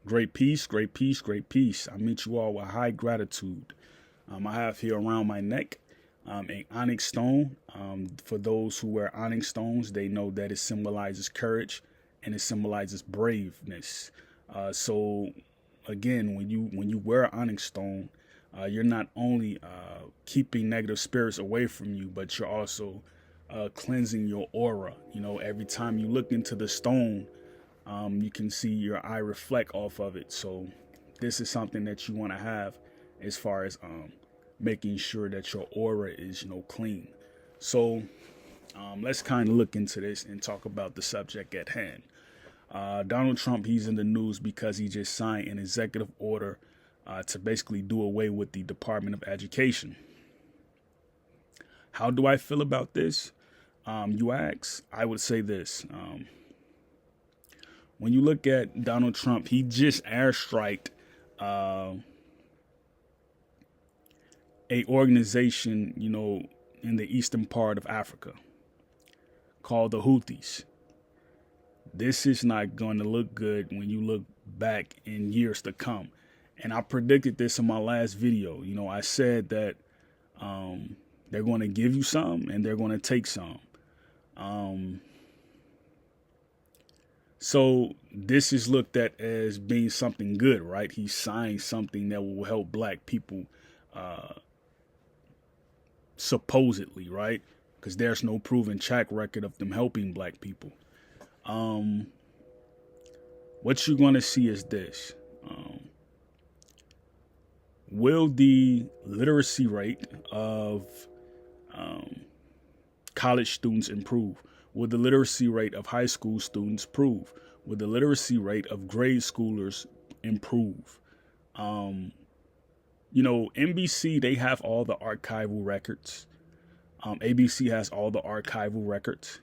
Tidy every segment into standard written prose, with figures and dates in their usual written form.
Great peace, great peace, great peace. I meet you all with high gratitude. I have here around my neck an onyx stone. For those who wear onyx stones, they know that it symbolizes courage and it symbolizes braveness. So again, when you wear an onyx stone, you're not only keeping negative spirits away from you, but you're also cleansing your aura. You know, every time you look into the stone, you can see your eye reflect off of it. So this is something that you want to have as far as making sure that your aura is, clean. So let's kind of look into this and talk about the subject at hand. Donald Trump, he's in the news because he just signed an executive order to basically do away with the Department of Education. How do I feel about this? You ask, I would say this. When you look at Donald Trump, he just airstriked a organization, in the eastern part of Africa called the Houthis. This is not going to look good when you look back in years to come. And I predicted this in my last video. I said that they're going to give you some and they're going to take some. So this is looked at as being something good, right? He signed something that will help black people, supposedly, right? Because there's no proven track record of them helping black people. What you're going to see is this. Will the literacy rate of college students improve? Will the literacy rate of high school students improve? Will the literacy rate of grade schoolers improve? NBC, they have all the archival records. ABC has all the archival records.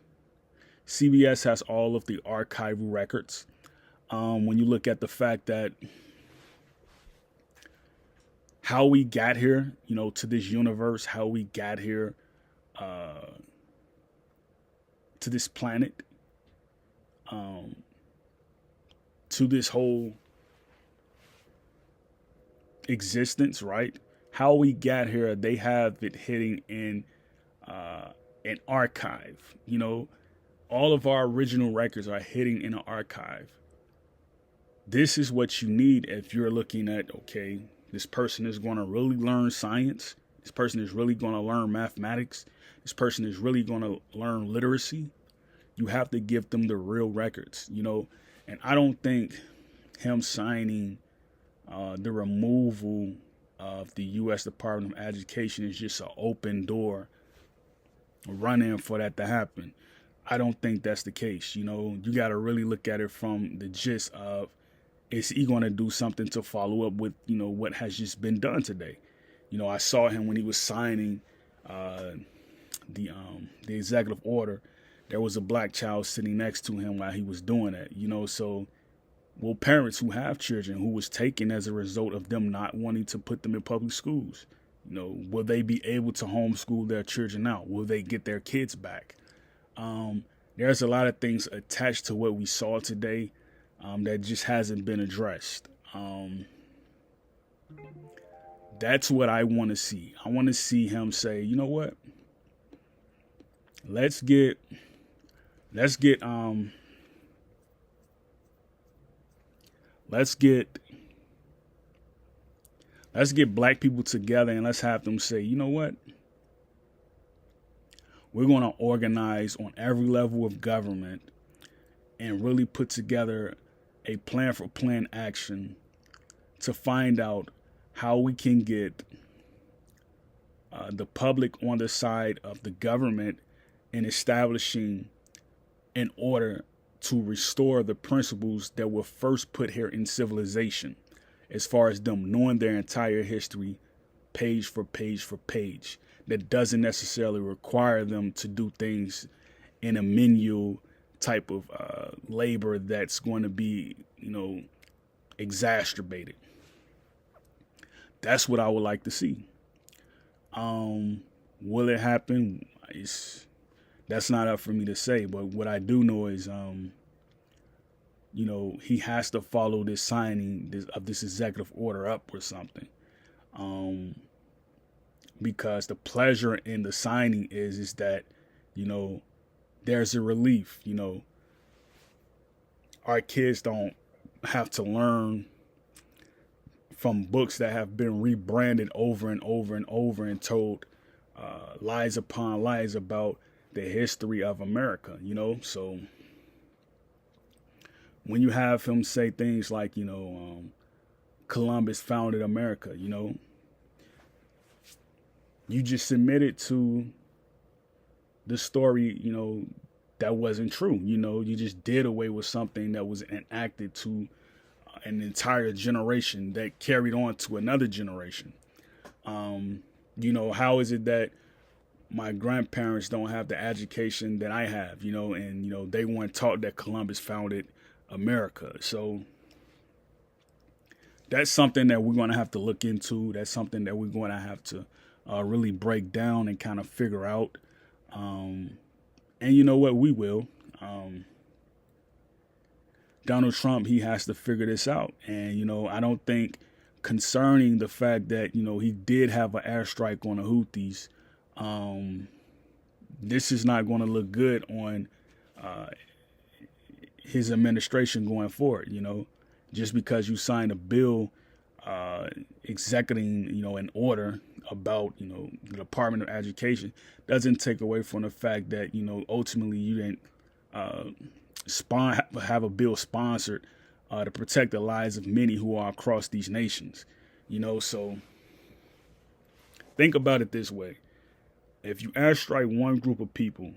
CBS has all of the archival records. When you look at the fact that how we got here, to this universe, how we got here, to this planet, to this whole existence, right? How we got here, they have it hitting in an archive. All of our original records are hitting in an archive. This is what you need if you're looking at, okay, this person is going to really learn science. This person is really going to learn mathematics. This person is really going to learn literacy. You have to give them the real records, and I don't think him signing the removal of the U.S. Department of Education is just an open door run-in for that to happen. I don't think that's the case. You got to really look at it from the gist of, is he going to do something to follow up with, what has just been done today? I saw him when he was signing the executive order. There was a black child sitting next to him while he was doing that, so will parents who have children who was taken as a result of them not wanting to put them in public schools, will they be able to homeschool their children out? Will they get their kids back? There's a lot of things attached to what we saw today that just hasn't been addressed. That's what I want to see. I want to see him say, you know what? Let's get black people together and let's have them say, you know what? We're going to organize on every level of government and really put together a plan for plan action to find out how we can get the public on the side of the government in establishing an order to restore the principles that were first put here in civilization, as far as them knowing their entire history, page for page for page. That doesn't necessarily require them to do things in a menial type of labor that's going to be, exacerbated. That's what I would like to see. Will it happen? That's not up for me to say. But what I do know is he has to follow this signing of this executive order up or something. Because the pleasure in the signing is that, there's a relief. Our kids don't have to learn from books that have been rebranded over and over and over and told lies upon lies about the history of America, So when you have him say things like, Columbus founded America, you just submitted to the story, that wasn't true. You just did away with something that was enacted to an entire generation that carried on to another generation. How is it that my grandparents don't have the education that I have, and, they weren't taught that Columbus founded America. So that's something that we're going to have to look into. That's something that we're going to have to really break down and kind of figure out. And you know what? We will. Donald Trump, he has to figure this out. And, I don't think concerning the fact that, he did have an airstrike on the Houthis, this is not going to look good on his administration going forward. Just because you signed a bill executing, an order about, the Department of Education doesn't take away from the fact that, ultimately you didn't have a bill sponsored to protect the lives of many who are across these nations. So think about it this way. If you airstrike one group of people,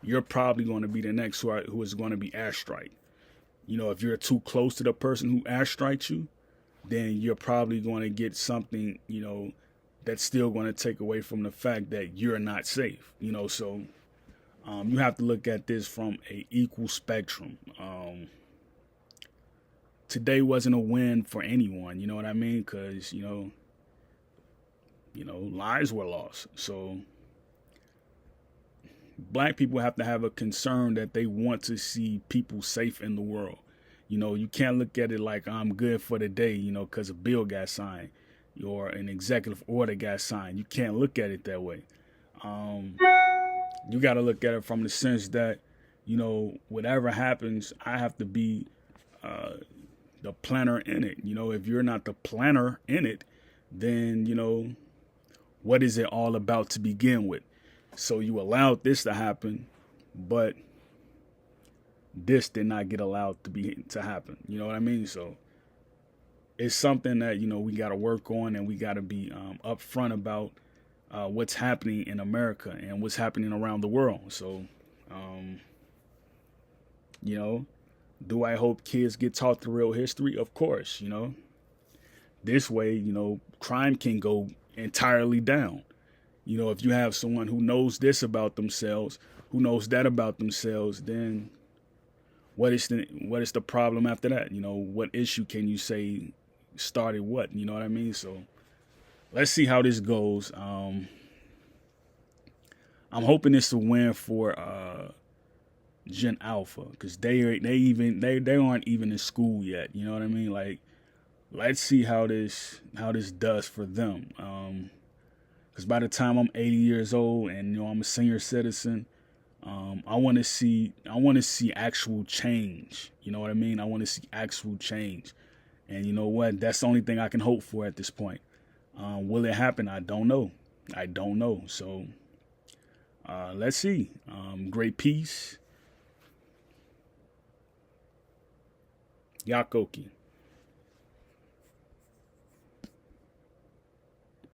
you're probably going to be the next who is going to be airstrike. If you're too close to the person who airstrikes you, then you're probably going to get something, that's still going to take away from the fact that you're not safe. So you have to look at this from a equal spectrum. Today wasn't a win for anyone, you know what I mean? Because, lives were lost. So black people have to have a concern that they want to see people safe in the world. You can't look at it like I'm good for the day, because a bill got signed or an executive order got signed. You can't look at it that way. You got to look at it from the sense that, whatever happens, I have to be the planner in it. If you're not the planner in it, then, what is it all about to begin with? So you allowed this to happen, but this did not get allowed to happen. You know what I mean? So it's something that, we got to work on, and we got to be upfront about what's happening in America and what's happening around the world. So, do I hope kids get taught the real history? Of course, this way, crime can go entirely down. If you have someone who knows this about themselves, who knows that about themselves, then what is the problem after that? What issue can you say started what? You know what I mean? So let's see how this goes. I'm hoping it's a win for Gen Alpha, because they aren't even in school yet. You know what I mean? Like, let's see how this does for them. Because by the time I'm 80 years old and I'm a senior citizen, I want to see actual change. You know what I mean? I want to see actual change. And you know what? That's the only thing I can hope for at this point. Will it happen? I don't know. So let's see. Great peace. Yakoki.